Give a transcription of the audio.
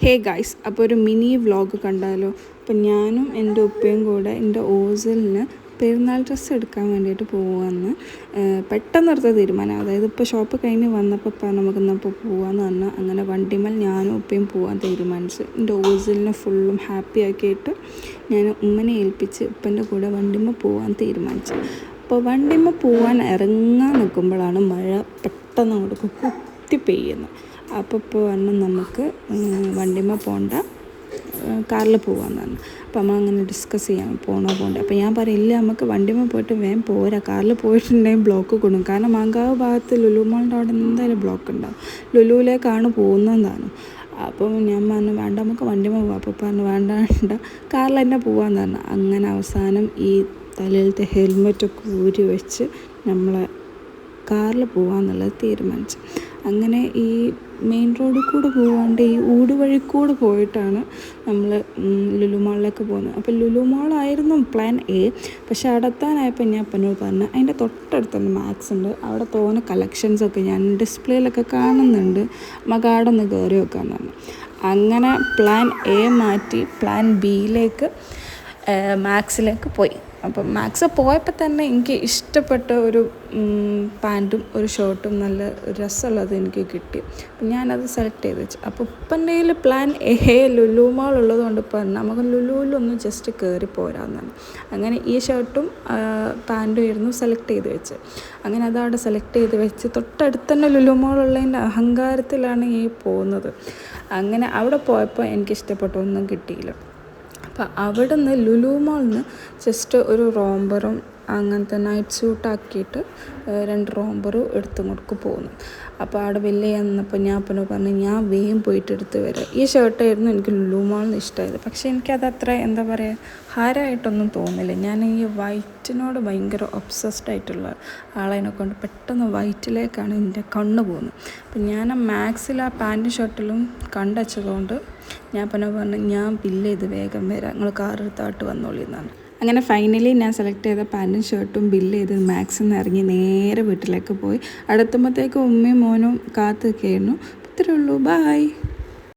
Hey guys, അപ്പോൾ ഒരു mini vlog കണ്ടാലോ? അപ്പം ഞാനും എൻ്റെ ഉപ്പയും കൂടെ എൻ്റെ ഓസിലിന് പെരുന്നാൾ ഡ്രസ്സ് എടുക്കാൻ വേണ്ടിയിട്ട് പോവാമെന്ന് പെട്ടെന്നെടുത്ത തീരുമാനം. അതായത് ഇപ്പോൾ ഷോപ്പ് കഴിഞ്ഞ് വന്നപ്പോൾ നമുക്കിന്നപ്പോൾ പോകാമെന്ന് പറഞ്ഞാൽ അങ്ങനെ വണ്ടിമേൽ ഞാനും ഉപ്പയും പോകാൻ തീരുമാനിച്ചു. എൻ്റെ ഓസിലിനെ ഫുള്ളും ഹാപ്പി ആക്കിയിട്ട് ഞാൻ ഉമ്മനെ ഏൽപ്പിച്ച് ഉപ്പൻ്റെ കൂടെ വണ്ടിമേൽ പോകാൻ തീരുമാനിച്ചു. അപ്പോൾ വണ്ടിമേൽ പോകാൻ ഇറങ്ങാൻ നിൽക്കുമ്പോഴാണ് മഴ പെട്ടെന്ന് അങ്ങോട്ട് കുത്തി പെയ്യുന്നത്. അപ്പോൾ ഇപ്പോൾ പറഞ്ഞാൽ നമുക്ക് വണ്ടിമേൽ പോകണ്ട, കാറിൽ പോകാമെന്ന് പറഞ്ഞു. അപ്പോൾ നമ്മളങ്ങനെ ഡിസ്കസ് ചെയ്യാം, പോകണ്ടേ. അപ്പോൾ ഞാൻ പറയില്ല, നമുക്ക് വണ്ടിമേൽ പോയിട്ട് വേഗം പോരാ, കാറിൽ പോയിട്ടുണ്ടെങ്കിൽ ബ്ലോക്ക് കൊടുക്കും. കാരണം മാങ്കാവ് ഭാഗത്ത് ലുലു മാളിൻ്റെ അവിടെ എന്തായാലും ബ്ലോക്ക് ഉണ്ടാവും. ലുലുവിലേക്കാണ് പോകുന്നതാണ്. അപ്പോൾ ഞാൻ പറഞ്ഞു വേണ്ട, നമുക്ക് വണ്ടിമേൽ പോകാം. അപ്പോൾ പറഞ്ഞു വേണ്ട, കാറിൽ തന്നെ പോകാമെന്ന് പറഞ്ഞു. അങ്ങനെ അവസാനം ഈ തലയിലത്തെ ഹെൽമെറ്റൊക്കെ ഊരി വെച്ച് നമ്മളെ കാറിൽ പോകാമെന്നുള്ളത് തീരുമാനിച്ചു. അങ്ങനെ ഈ മെയിൻ റോഡിൽ കൂടെ പോകാണ്ട് ഈ ഊടുവഴി കൂടെ പോയിട്ടാണ് നമ്മൾ ലുലു മാളിലേക്ക് പോകുന്നത്. അപ്പോൾ ലുലു മാളായിരുന്നു പ്ലാൻ എ. പക്ഷെ അവിടെ എത്താനായപ്പോൾ ഞാൻ അപ്പനോട് പറഞ്ഞു, അതിൻ്റെ തൊട്ടടുത്തുണ്ട് മാക്സ് ഉണ്ട്, അവിടെ തോന്നുന്ന കളക്ഷൻസൊക്കെ ഞാൻ ഡിസ്പ്ലേയിലൊക്കെ കാണുന്നുണ്ട്, നമുക്ക് അവിടെ ഒന്ന് കയറി വെക്കാമെന്ന് പറഞ്ഞു. അങ്ങനെ പ്ലാൻ എ മാറ്റി പ്ലാൻ ബിയിലേക്ക് മാക്സിലേക്ക് പോയി. അപ്പം മാക്സ് പോയപ്പോൾ തന്നെ എനിക്ക് ഇഷ്ടപ്പെട്ട ഒരു പാൻറ്റും ഒരു ഷർട്ടും നല്ല രസമുള്ളത് എനിക്ക് കിട്ടി. അപ്പം ഞാനത് സെലക്ട് ചെയ്ത് വെച്ചു. അപ്പോൾ ഇപ്പൻ്റെ കയ്യിൽ പ്ലാൻ എ ലുലു മാൾ ഉള്ളത് കൊണ്ട് പറഞ്ഞു നമുക്ക് ലുലുവിലൊന്ന് ജസ്റ്റ് കയറി പോരാമെന്നാണ്. അങ്ങനെ ഈ ഷർട്ടും പാൻറ്റും ആയിരുന്നു സെലക്ട് ചെയ്ത് വെച്ച്. അങ്ങനെ അതവിടെ സെലക്ട് ചെയ്ത് വെച്ച് തൊട്ടടുത്ത് തന്നെ ലുലു മാൾ ഉള്ളതിൻ്റെ അഹങ്കാരത്തിലാണ് ഈ പോകുന്നത്. അങ്ങനെ അവിടെ പോയപ്പോൾ എനിക്കിഷ്ടപ്പെട്ട ഒന്നും കിട്ടിയില്ല. അപ്പോൾ അവിടെ നിന്ന് ലുലു മാളിൽ നിന്ന് ജസ്റ്റ് ഒരു റോംബറും അങ്ങനത്തെ നൈറ്റ് സ്യൂട്ടാക്കിയിട്ട് 2 റോംബറും എടുത്തുകൊണ്ട് പോകുന്നു. അപ്പോൾ അവിടെ വലിയ ചെന്നപ്പോൾ ഞാൻ അപ്പനോട് പറഞ്ഞു ഞാൻ വേഗം പോയിട്ട് എടുത്ത് വരാം. ഈ ഷർട്ടായിരുന്നു എനിക്ക് ലുലു മാളിൽ നിന്ന് ഇഷ്ടമായത്. പക്ഷേ എനിക്കത് അത്ര എന്താ പറയുക ഹാരമായിട്ടൊന്നും തോന്നില്ല. ഞാൻ ഈ വൈറ്റിനോട് ഭയങ്കര ഒബ്സസ്ഡ് ആയിട്ടുള്ള ആളതിനെ കൊണ്ട് പെട്ടെന്ന് വൈറ്റിലേക്കാണ് എൻ്റെ കണ്ണ് പോകുന്നത്. അപ്പം ഞാൻ മാക്സിൽ ആ പാൻറ്റും ഷർട്ടിലും കണ്ടുവച്ചതുകൊണ്ട് ഞാൻ അപ്പനോട് പറഞ്ഞു ഞാൻ ബില്ല് ചെയ്ത് വേഗം വരാം, നിങ്ങൾ കാർ എടുത്തായിട്ട് വന്നോളി എന്നാണ്. അങ്ങനെ ഫൈനലി ഞാൻ സെലക്ട് ചെയ്ത പാൻറ്റും ഷർട്ടും ബില്ല് ചെയ്ത് മാക്സിൽ നിന്ന് ഇറങ്ങി നേരെ വീട്ടിലേക്ക് പോയി. അടുത്തുമ്പോഴത്തേക്കും ഉമ്മയും മോനും കാത്തൊക്കെയായിരുന്നു. ഇത്രയേ ഉള്ളൂ, ബായ്.